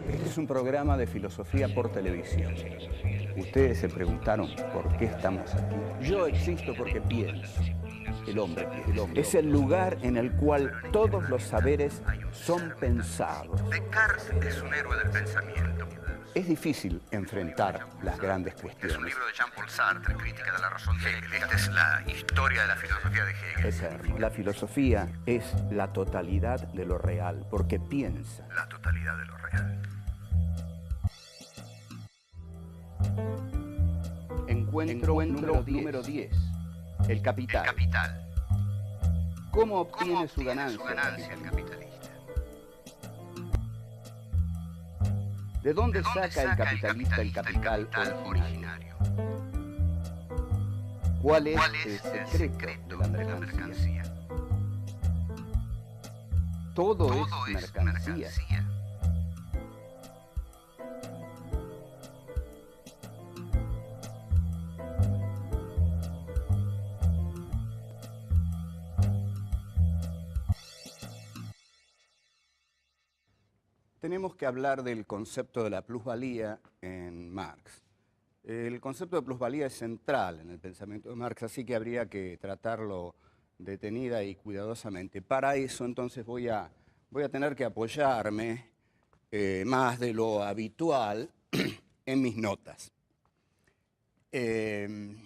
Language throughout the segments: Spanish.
Este es un programa de filosofía por televisión. Ustedes se preguntaron por qué estamos aquí. Yo existo porque pienso. El hombre es el lugar en el cual todos los saberes son pensados. Descartes es un héroe del pensamiento. Es difícil enfrentar las grandes Es un cuestiones. libro de Jean-Paul Sartre, Crítica de la razón de Hegel. Esta es la historia de la filosofía de Hegel. Eterno. La filosofía es la totalidad de lo real, porque piensa. La totalidad de lo real. Encuentro número 10. El capital. El capital. ¿Cómo obtiene su su ganancia? ganancia el capitalista? ¿De dónde ¿De dónde saca el capitalista el capital originario? originario? ¿Cuál es ¿Cuál el es el secreto secreto de la mercancía? Todo Todo es es mercancía. mercancía. Tenemos que hablar del concepto de la plusvalía en Marx. El concepto de plusvalía es central en el pensamiento de Marx, así que habría que tratarlo detenida y cuidadosamente. Para eso, entonces, voy a tener que apoyarme más de lo habitual en mis notas. El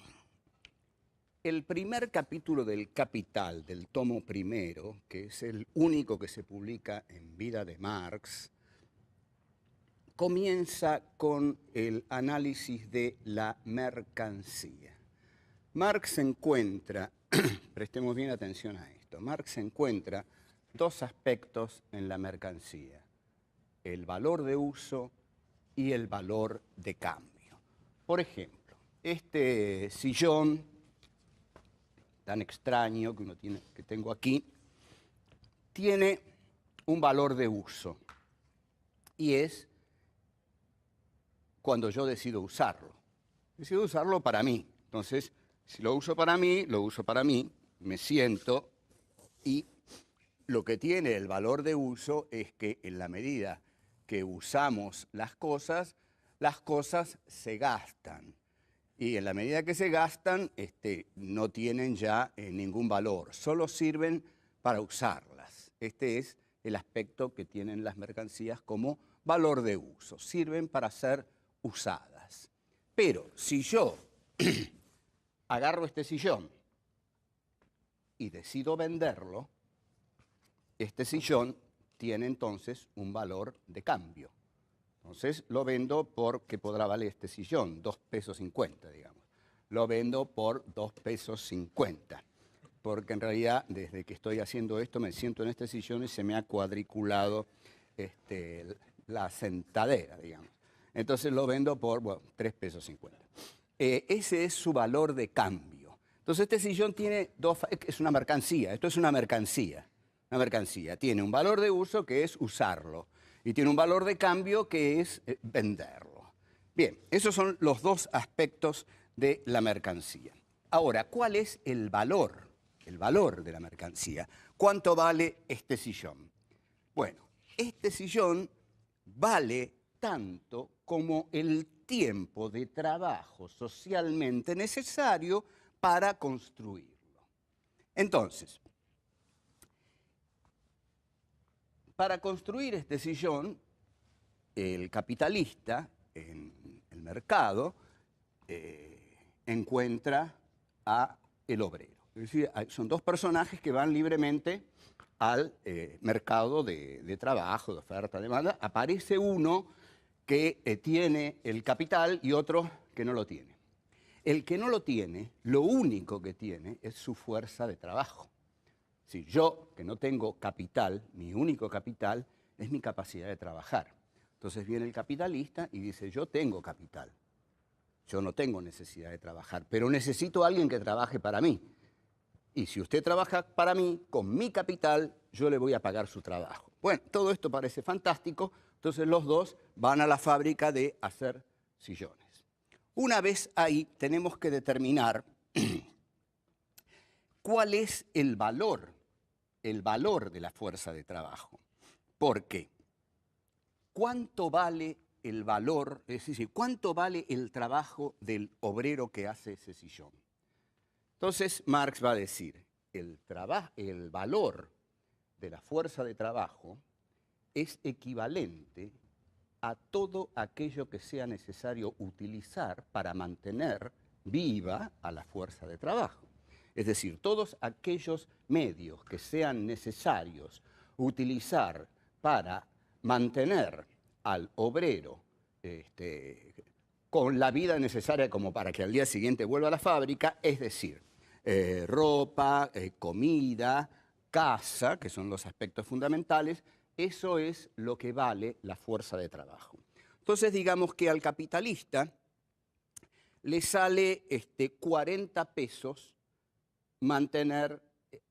primer capítulo del Capital, del tomo primero, que es el único que se publica en vida de Marx, comienza con el análisis de la mercancía. Marx encuentra, prestemos bien atención a esto, Marx encuentra dos aspectos en la mercancía: el valor de uso y el valor de cambio. Por ejemplo, este sillón tan extraño que tengo aquí, tiene un valor de uso, y es cuando yo decido usarlo. Decido usarlo para mí. Entonces, si lo uso para mí, me siento, y lo que tiene el valor de uso es que en la medida que usamos las cosas se gastan. Y en la medida que se gastan, no tienen ya ningún valor, solo sirven para usarlas. Este es el aspecto que tienen las mercancías como valor de uso, sirven para ser usadas. Pero si yo agarro este sillón y decido venderlo, este sillón tiene entonces un valor de cambio. Entonces lo vendo por, ¿qué podrá valer este sillón? 2,50 pesos, digamos. Lo vendo por 2,50 pesos, porque en realidad desde que estoy haciendo esto me siento en este sillón y se me ha cuadriculado la sentadera, digamos. Entonces lo vendo por 3,50 pesos. Ese es su valor de cambio. Entonces este sillón tiene es una mercancía, esto es una mercancía. Una mercancía tiene un valor de uso, que es usarlo, y tiene un valor de cambio, que es venderlo. Bien, esos son los dos aspectos de la mercancía. Ahora, ¿cuál es el valor? El valor de la mercancía. ¿Cuánto vale este sillón? Bueno, este sillón vale tanto como el tiempo de trabajo socialmente necesario para construirlo. Entonces, para construir este sillón, el capitalista en el mercado encuentra a el obrero. Es decir, son dos personajes que van libremente al mercado de trabajo, de oferta, de demanda. Aparece uno que tiene el capital y otro que no lo tiene. El que no lo tiene, lo único que tiene es su fuerza de trabajo. Si yo, que no tengo capital, mi único capital es mi capacidad de trabajar. Entonces viene el capitalista y dice: yo tengo capital, yo no tengo necesidad de trabajar, pero necesito a alguien que trabaje para mí. Y si usted trabaja para mí, con mi capital, yo le voy a pagar su trabajo. Bueno, todo esto parece fantástico. Entonces los dos van a la fábrica de hacer sillones. Una vez ahí, tenemos que determinar cuál es el valor el valor de la fuerza de trabajo. ¿Por qué? ¿Cuánto vale el valor, es decir, cuánto vale el trabajo del obrero que hace ese sillón? Entonces Marx va a decir, el valor de la fuerza de trabajo es equivalente a todo aquello que sea necesario utilizar para mantener viva a la fuerza de trabajo. Es decir, todos aquellos medios que sean necesarios utilizar para mantener al obrero con la vida necesaria como para que al día siguiente vuelva a la fábrica, es decir, ropa, comida, casa, que son los aspectos fundamentales, eso es lo que vale la fuerza de trabajo. Entonces digamos que al capitalista le sale 40 pesos mantener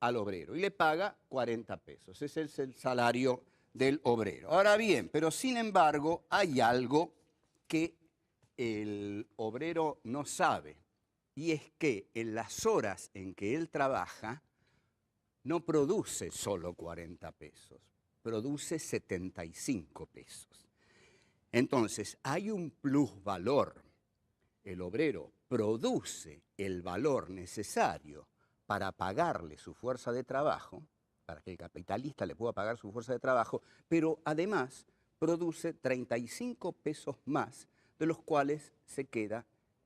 al obrero y le paga 40 pesos. Ese es el salario del obrero. Ahora bien, pero sin embargo hay algo que el obrero no sabe, y es que en las horas en que él trabaja no produce solo 40 pesos, produce 75 pesos. Entonces hay un plusvalor. El obrero produce el valor necesario para pagarle su fuerza de trabajo, para que el capitalista le pueda pagar su fuerza de trabajo, pero además produce 35 pesos más de los cuales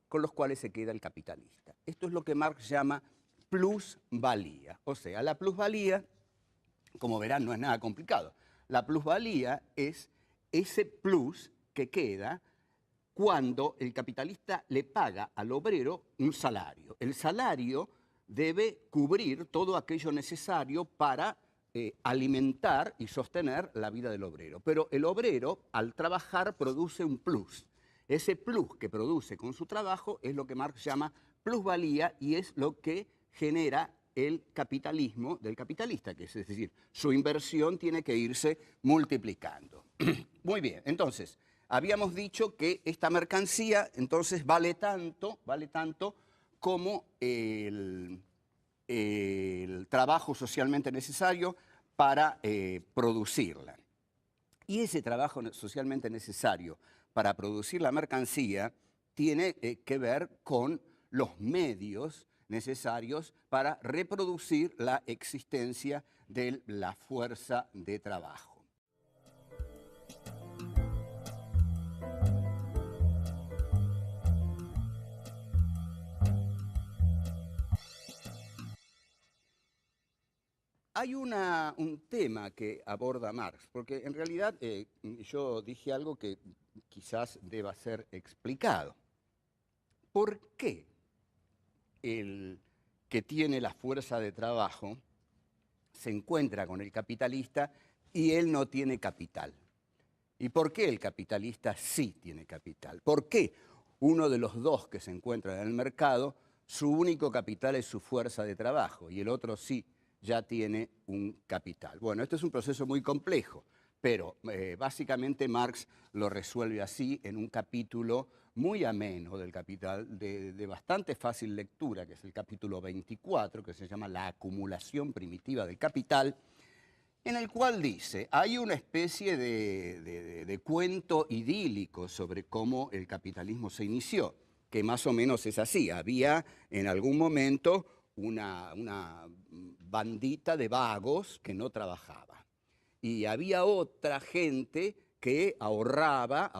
con los cuales se queda el capitalista. Esto es lo que Marx llama plusvalía. O sea, la plusvalía, como verán, no es nada complicado. La plusvalía es ese plus que queda cuando el capitalista le paga al obrero un salario. El salario debe cubrir todo aquello necesario para alimentar y sostener la vida del obrero. Pero el obrero, al trabajar, produce un plus. Ese plus que produce con su trabajo es lo que Marx llama plusvalía y es lo que genera el capitalismo del capitalista, que es decir, su inversión tiene que irse multiplicando. Muy bien, entonces, habíamos dicho que esta mercancía entonces vale tanto como el trabajo socialmente necesario para producirla. Y ese trabajo socialmente necesario para producir la mercancía tiene que ver con los medios necesarios para reproducir la existencia de la fuerza de trabajo. Hay un tema que aborda Marx, porque en realidad yo dije algo que quizás deba ser explicado. ¿Por qué el que tiene la fuerza de trabajo se encuentra con el capitalista y él no tiene capital? ¿Y por qué el capitalista sí tiene capital? ¿Por qué uno de los dos que se encuentran en el mercado, su único capital es su fuerza de trabajo y el otro sí ya tiene un capital? Bueno, este es un proceso muy complejo, pero básicamente Marx lo resuelve así en un capítulo muy ameno del Capital, de bastante fácil lectura, que es el capítulo 24, que se llama La acumulación primitiva del capital, en el cual dice, hay una especie de cuento idílico sobre cómo el capitalismo se inició, que más o menos es así. Había en algún momento una bandita de vagos que no trabajaba. Y había otra gente que ahorraba.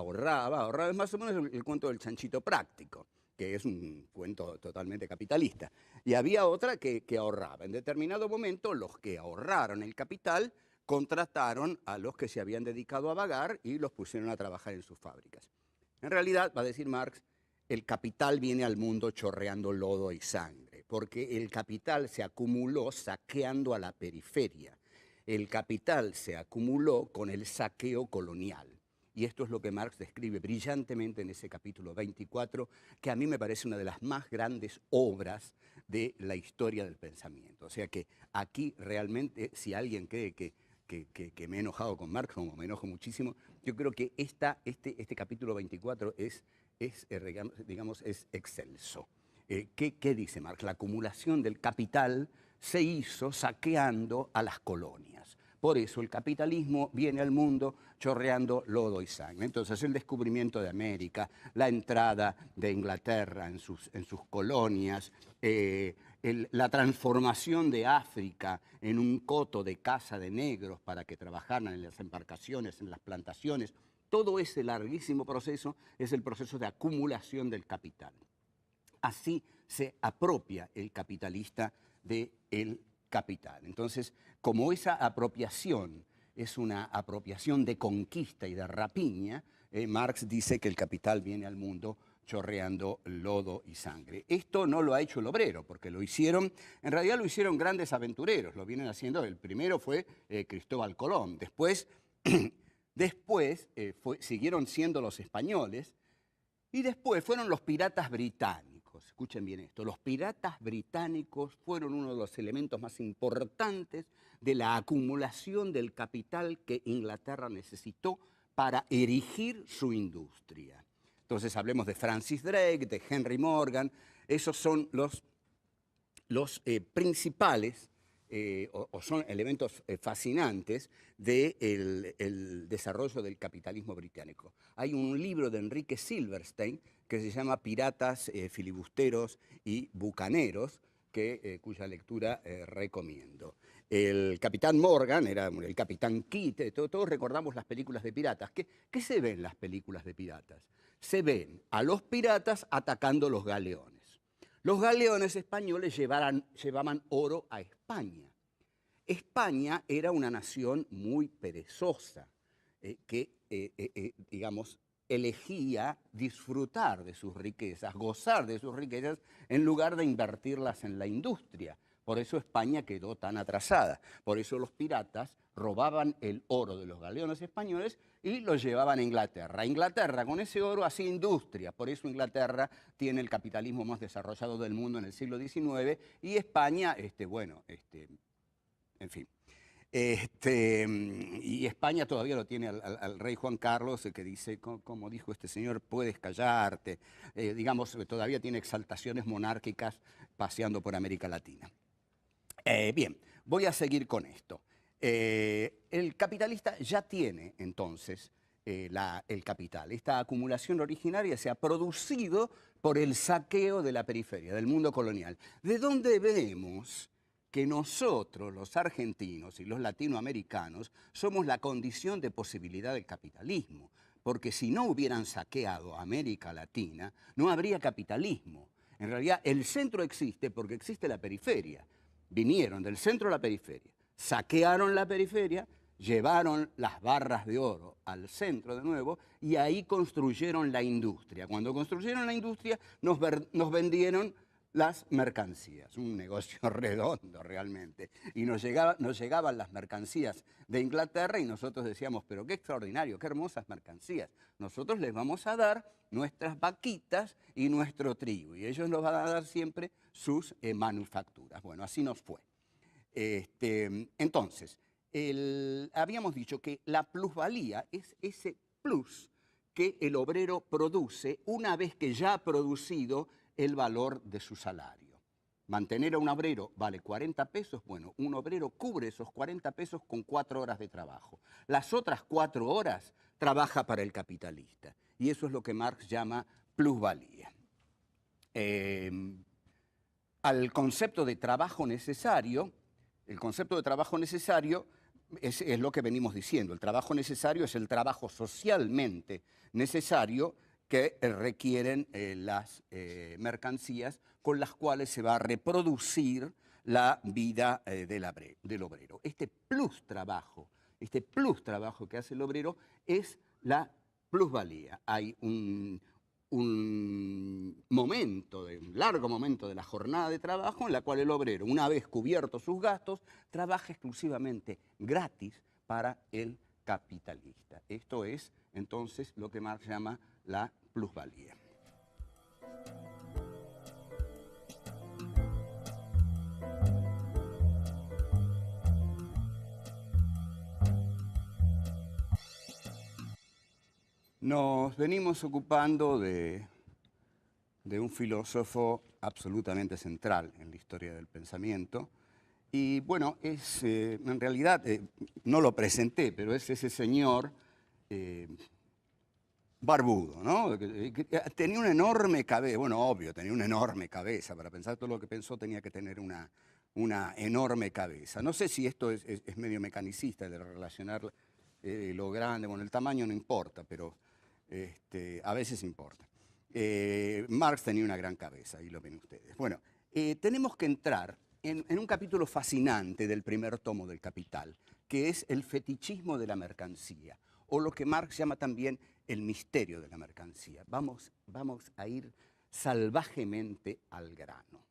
Es más o menos el cuento del chanchito práctico, que es un cuento totalmente capitalista. Y había otra que ahorraba. En determinado momento, los que ahorraron el capital contrataron a los que se habían dedicado a vagar y los pusieron a trabajar en sus fábricas. En realidad, va a decir Marx, el capital viene al mundo chorreando lodo y sangre, porque el capital se acumuló saqueando a la periferia. El capital se acumuló con el saqueo colonial. Y esto es lo que Marx describe brillantemente en ese capítulo 24, que a mí me parece una de las más grandes obras de la historia del pensamiento. O sea que aquí realmente, si alguien cree que me he enojado con Marx, como me enojo muchísimo, yo creo que este capítulo 24 es excelso. ¿Qué dice Marx? La acumulación del capital se hizo saqueando a las colonias. Por eso el capitalismo viene al mundo chorreando lodo y sangre. Entonces el descubrimiento de América, la entrada de Inglaterra en sus colonias, la transformación de África en un coto de caza de negros para que trabajaran en las embarcaciones, en las plantaciones, todo ese larguísimo proceso es el proceso de acumulación del capital. Así se apropia el capitalista del capital. Entonces, como esa apropiación es una apropiación de conquista y de rapiña, Marx dice que el capital viene al mundo chorreando lodo y sangre. Esto no lo ha hecho el obrero, porque lo hicieron, en realidad lo hicieron grandes aventureros, lo vienen haciendo, el primero fue Cristóbal Colón, después siguieron siendo los españoles, y después fueron los piratas británicos. Escuchen bien esto, los piratas británicos fueron uno de los elementos más importantes de la acumulación del capital que Inglaterra necesitó para erigir su industria. Entonces hablemos de Francis Drake, de Henry Morgan, esos son los principales o son elementos fascinantes del desarrollo del capitalismo británico. Hay un libro de Enrique Silverstein que se llama Piratas, Filibusteros y Bucaneros, cuya lectura recomiendo. El capitán Morgan era el capitán Kidd, todos recordamos las películas de piratas. ¿Qué se ve en las películas de piratas? Se ven a los piratas atacando los galeones. Los galeones españoles llevaban oro a España. España era una nación muy perezosa, digamos, elegía disfrutar de sus riquezas, gozar de sus riquezas, en lugar de invertirlas en la industria. Por eso España quedó tan atrasada. Por eso los piratas robaban el oro de los galeones españoles y lo llevaban a Inglaterra. Inglaterra con ese oro hacía industria. Por eso Inglaterra tiene el capitalismo más desarrollado del mundo en el siglo XIX y España, en fin. Y España todavía lo tiene al rey Juan Carlos, que dice, como dijo este señor, puedes callarte. Digamos, todavía tiene exaltaciones monárquicas paseando por América Latina. Bien, voy a seguir con esto. El capitalista ya tiene entonces el capital. Esta acumulación originaria se ha producido por el saqueo de la periferia, del mundo colonial. ¿De dónde vemos que nosotros, los argentinos y los latinoamericanos, somos la condición de posibilidad del capitalismo? Porque si no hubieran saqueado a América Latina, no habría capitalismo. En realidad, el centro existe porque existe la periferia. Vinieron del centro a la periferia, saquearon la periferia, llevaron las barras de oro al centro de nuevo y ahí construyeron la industria. Cuando construyeron la industria nos vendieron las mercancías, un negocio redondo realmente. Y nos llegaban las mercancías de Inglaterra y nosotros decíamos, pero qué extraordinario, qué hermosas mercancías. Nosotros les vamos a dar nuestras vaquitas y nuestro trigo y ellos nos van a dar siempre sus manufacturas. Bueno, así nos fue. Entonces, habíamos dicho que la plusvalía es ese plus que el obrero produce una vez que ya ha producido el valor de su salario. Mantener a un obrero vale 40 pesos, bueno, un obrero cubre esos 40 pesos con 4 horas de trabajo. Las otras 4 horas trabaja para el capitalista. Y eso es lo que Marx llama plusvalía. Al concepto de trabajo necesario, el concepto de trabajo necesario es lo que venimos diciendo. El trabajo necesario es el trabajo socialmente necesario que requieren las mercancías con las cuales se va a reproducir la vida del obrero. Este plus trabajo que hace el obrero es la plusvalía. Hay un largo momento de la jornada de trabajo en la cual el obrero, una vez cubiertos sus gastos, trabaja exclusivamente gratis para el capitalista. Esto es entonces lo que Marx llama la plusvalía. Nos venimos ocupando de un filósofo absolutamente central en la historia del pensamiento, Y bueno, en realidad no lo presenté, pero es ese señor barbudo, ¿no? Tenía una enorme cabeza, bueno, obvio, tenía una enorme cabeza. Para pensar todo lo que pensó tenía que tener una enorme cabeza. No sé si esto es medio mecanicista, de relacionar lo grande, bueno, el tamaño no importa, pero a veces importa. Marx tenía una gran cabeza, ahí lo ven ustedes. Bueno, tenemos que entrar en un capítulo fascinante del primer tomo del Capital, que es el fetichismo de la mercancía, o lo que Marx llama también el misterio de la mercancía. Vamos a ir salvajemente al grano.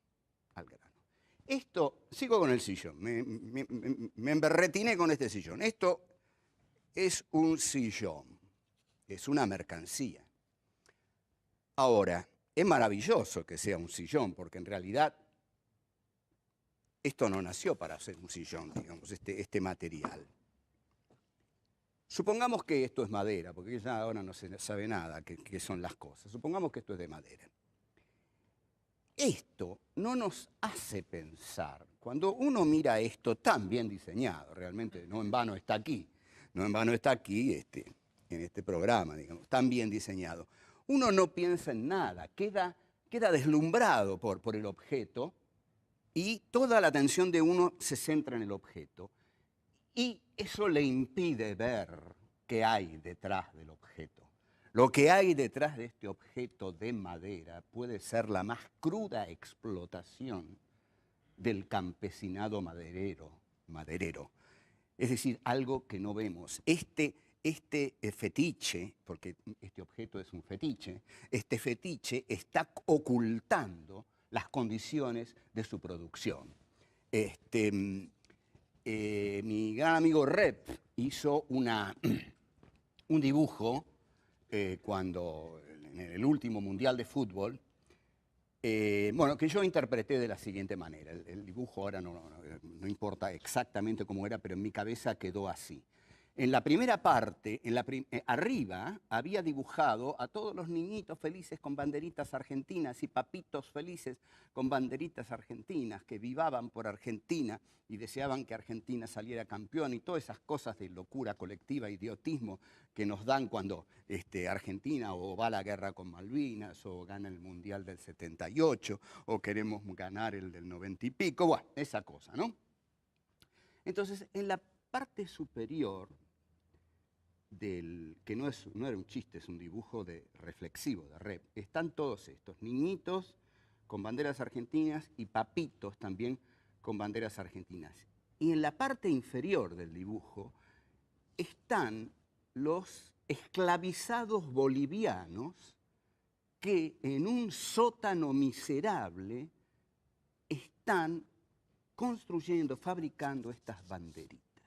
Esto, sigo con el sillón, me emberretiné con este sillón. Esto es un sillón, es una mercancía. Ahora, es maravilloso que sea un sillón, porque en realidad esto no nació para ser un sillón, digamos, este material. Supongamos que esto es madera, porque ya ahora no se sabe nada qué son las cosas. Supongamos que esto es de madera. Esto no nos hace pensar, cuando uno mira esto tan bien diseñado, realmente no en vano está aquí, en este programa, digamos, tan bien diseñado, uno no piensa en nada, queda deslumbrado por el objeto y toda la atención de uno se centra en el objeto. Y eso le impide ver qué hay detrás del objeto. Lo que hay detrás de este objeto de madera puede ser la más cruda explotación del campesinado maderero. Es decir, algo que no vemos. Este fetiche, porque este objeto es un fetiche, este fetiche está ocultando las condiciones de su producción. Mi gran amigo Rep hizo un dibujo cuando en el último Mundial de Fútbol, bueno, que yo interpreté de la siguiente manera. El dibujo ahora no importa exactamente cómo era, pero en mi cabeza quedó así. En la primera parte, arriba, había dibujado a todos los niñitos felices con banderitas argentinas y papitos felices con banderitas argentinas que vivaban por Argentina y deseaban que Argentina saliera campeón y todas esas cosas de locura colectiva, idiotismo que nos dan cuando Argentina o va a la guerra con Malvinas o gana el Mundial del 78 o queremos ganar el del 90 y pico, bueno, esa cosa, ¿no? Entonces, en la parte superior que no era un chiste, es un dibujo reflexivo de Rep, están todos estos niñitos con banderas argentinas y papitos también con banderas argentinas. Y en la parte inferior del dibujo están los esclavizados bolivianos que en un sótano miserable están construyendo, fabricando estas banderitas.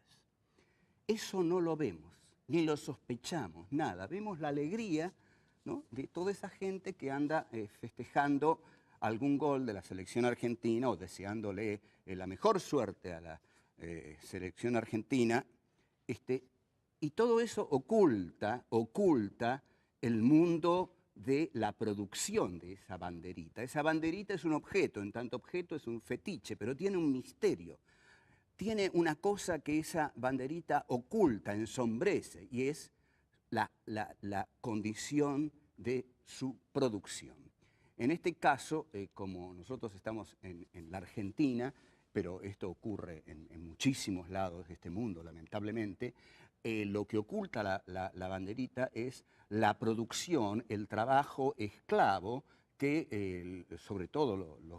Eso no lo vemos, ni lo sospechamos, nada. Vemos la alegría, ¿no?, de toda esa gente que anda festejando algún gol de la selección argentina o deseándole la mejor suerte a la selección argentina. Y todo eso oculta el mundo de la producción de esa banderita. Esa banderita es un objeto, en tanto objeto es un fetiche, pero tiene un misterio. Tiene una cosa que esa banderita oculta, ensombrece, y es la condición de su producción. En este caso, como nosotros estamos en la Argentina, pero esto ocurre en muchísimos lados de este mundo, lamentablemente, lo que oculta la banderita es la producción, el trabajo esclavo que, sobre todo la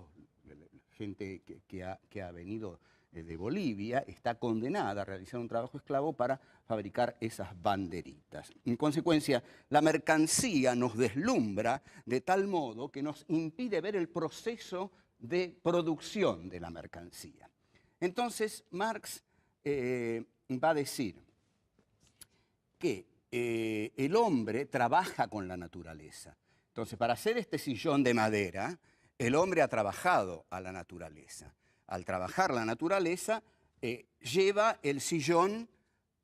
gente que ha venido de Bolivia, está condenada a realizar un trabajo esclavo para fabricar esas banderitas. En consecuencia, la mercancía nos deslumbra de tal modo que nos impide ver el proceso de producción de la mercancía. Entonces, Marx va a decir que el hombre trabaja con la naturaleza. Entonces, para hacer este sillón de madera, el hombre ha trabajado a la naturaleza. Al trabajar la naturaleza, lleva el sillón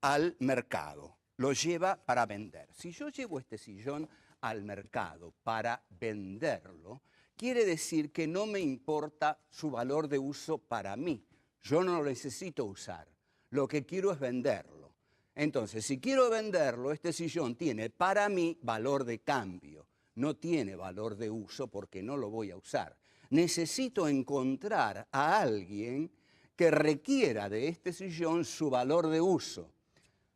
al mercado, lo lleva para vender. Si yo llevo este sillón al mercado para venderlo, quiere decir que no me importa su valor de uso para mí. Yo no lo necesito usar. Lo que quiero es venderlo. Entonces, si quiero venderlo, este sillón tiene para mí valor de cambio. No tiene valor de uso porque no lo voy a usar. Necesito encontrar a alguien que requiera de este sillón su valor de uso.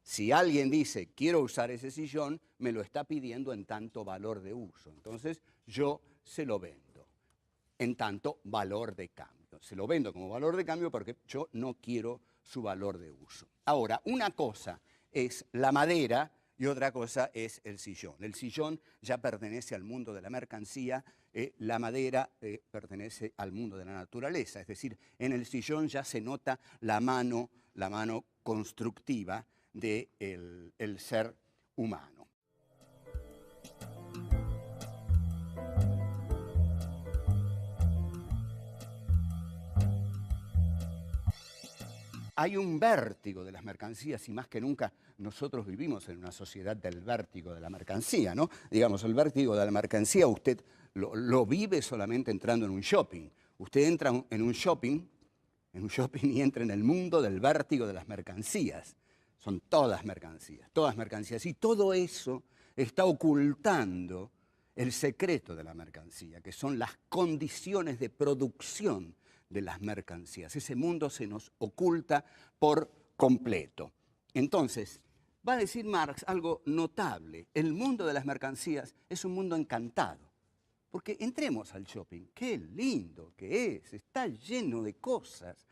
Si alguien dice, quiero usar ese sillón, me lo está pidiendo en tanto valor de uso. Entonces, yo se lo vendo en tanto valor de cambio. Se lo vendo como valor de cambio porque yo no quiero su valor de uso. Ahora, una cosa es la madera y otra cosa es el sillón. El sillón ya pertenece al mundo de la mercancía, la madera pertenece al mundo de la naturaleza. Es decir, en el sillón ya se nota la mano constructiva del ser humano. Hay un vértigo de las mercancías y más que nunca nosotros vivimos en una sociedad del vértigo de la mercancía, ¿no? Digamos, el vértigo de la mercancía usted lo vive solamente entrando en un shopping. Usted entra en un shopping y entra en el mundo del vértigo de las mercancías. Son todas mercancías. Y todo eso está ocultando el secreto de la mercancía, que son las condiciones de producción de las mercancías. Ese mundo se nos oculta por completo. Entonces, va a decir Marx algo notable. El mundo de las mercancías es un mundo encantado. Porque entremos al shopping. ¡Qué lindo que es! Está lleno de cosas.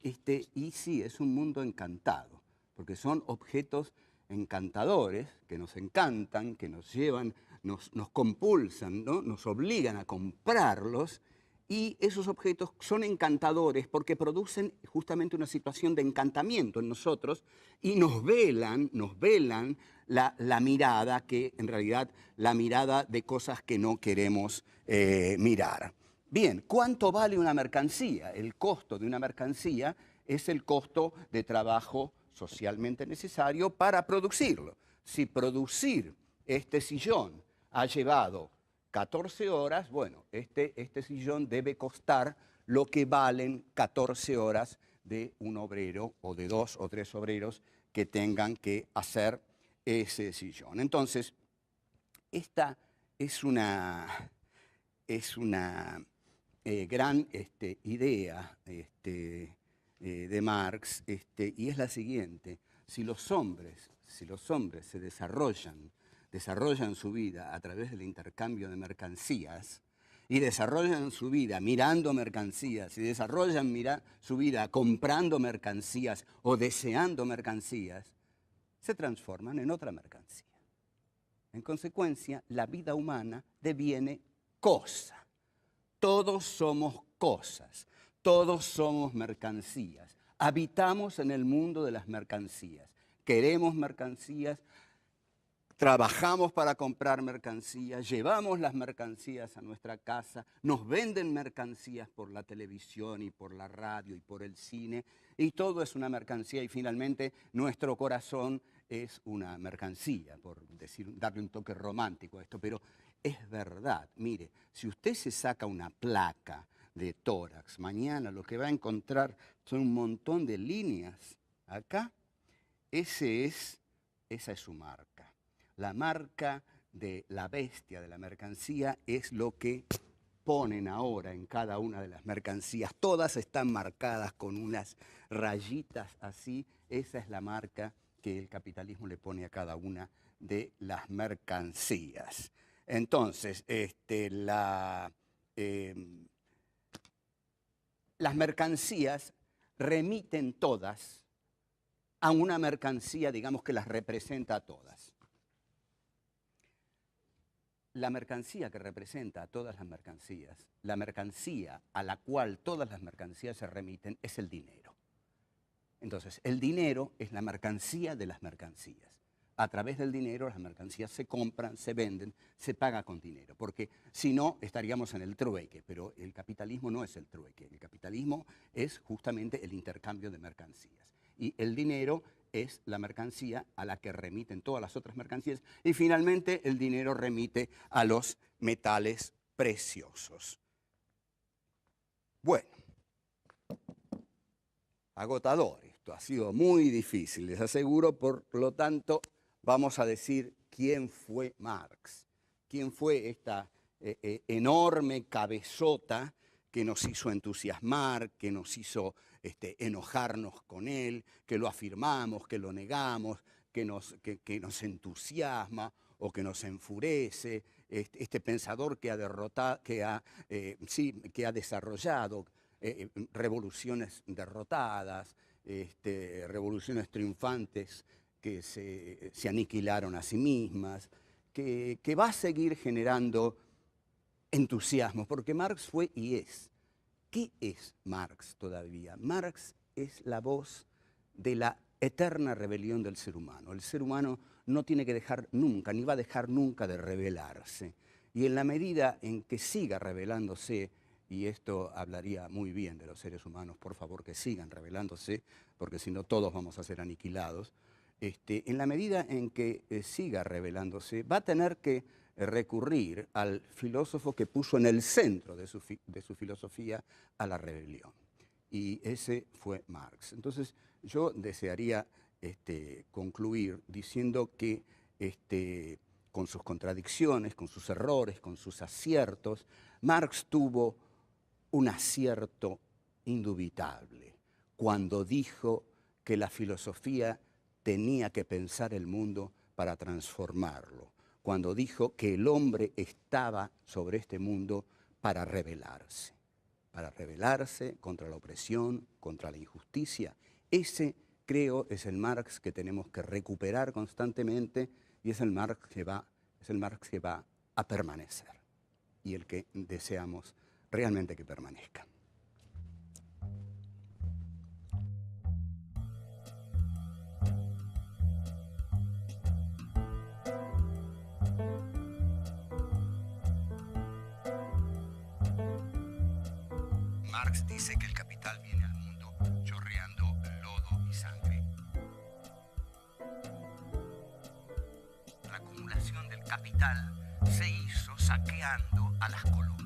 Y sí, es un mundo encantado. Porque son objetos encantadores que nos encantan, que nos llevan, nos compulsan, ¿no? Nos obligan a comprarlos. Y esos objetos son encantadores porque producen justamente una situación de encantamiento en nosotros y nos velan la mirada, que en realidad la mirada de cosas que no queremos mirar. Bien, ¿cuánto vale una mercancía? El costo de una mercancía es el costo de trabajo socialmente necesario para producirlo. Si producir este sillón ha llevado 14 horas, bueno, este sillón debe costar lo que valen 14 horas de un obrero o de 2 o 3 obreros que tengan que hacer ese sillón. Entonces, esta es una gran idea de Marx, y es la siguiente: si los hombres se desarrollan su vida a través del intercambio de mercancías y desarrollan su vida mirando mercancías y desarrollan su vida comprando mercancías o deseando mercancías, se transforman en otra mercancía. En consecuencia, la vida humana deviene cosa. Todos somos cosas, todos somos mercancías. Habitamos en el mundo de las mercancías. Queremos mercancías, trabajamos para comprar mercancías, llevamos las mercancías a nuestra casa, nos venden mercancías por la televisión y por la radio y por el cine, y todo es una mercancía y finalmente nuestro corazón es una mercancía, por darle un toque romántico a esto, pero es verdad. Mire, si usted se saca una placa de tórax, mañana lo que va a encontrar son un montón de líneas acá. Esa es su marca. La marca de la bestia, de la mercancía, es lo que ponen ahora en cada una de las mercancías. Todas están marcadas con unas rayitas así. Esa es la marca que el capitalismo le pone a cada una de las mercancías. Entonces, las mercancías remiten todas a una mercancía, digamos, que las representa a todas. La mercancía que representa a todas las mercancías, la mercancía a la cual todas las mercancías se remiten, es el dinero. Entonces, el dinero es la mercancía de las mercancías. A través del dinero las mercancías se compran, se venden, se paga con dinero, porque si no estaríamos en el trueque, pero el capitalismo no es el trueque, el capitalismo es justamente el intercambio de mercancías. Y el dinero es la mercancía a la que remiten todas las otras mercancías y finalmente el dinero remite a los metales preciosos. Bueno, agotador esto, ha sido muy difícil, les aseguro, por lo tanto vamos a decir quién fue Marx, quién fue esta enorme cabezota que nos hizo entusiasmar, que nos hizo enojarnos con él, que lo afirmamos, que lo negamos, que nos entusiasma o que nos enfurece, este pensador que ha desarrollado revoluciones derrotadas, revoluciones triunfantes que se aniquilaron a sí mismas, que va a seguir generando entusiasmo, porque Marx fue y es. ¿Qué es Marx todavía? Marx es la voz de la eterna rebelión del ser humano. El ser humano no tiene que dejar nunca, ni va a dejar nunca de rebelarse. Y en la medida en que siga rebelándose, y esto hablaría muy bien de los seres humanos, por favor que sigan rebelándose, porque si no todos vamos a ser aniquilados, en la medida en que siga rebelándose, va a tener que recurrir al filósofo que puso en el centro de su filosofía a la rebelión. Y ese fue Marx. Entonces, yo desearía concluir diciendo que con sus contradicciones, con sus errores, con sus aciertos, Marx tuvo un acierto indubitable cuando dijo que la filosofía tenía que pensar el mundo para transformarlo, cuando dijo que el hombre estaba sobre este mundo para rebelarse contra la opresión, contra la injusticia. Ese, creo, es el Marx que tenemos que recuperar constantemente y es el Marx que va a permanecer y el que deseamos realmente que permanezca. Marx dice que el capital viene al mundo chorreando lodo y sangre. La acumulación del capital se hizo saqueando a las colonias.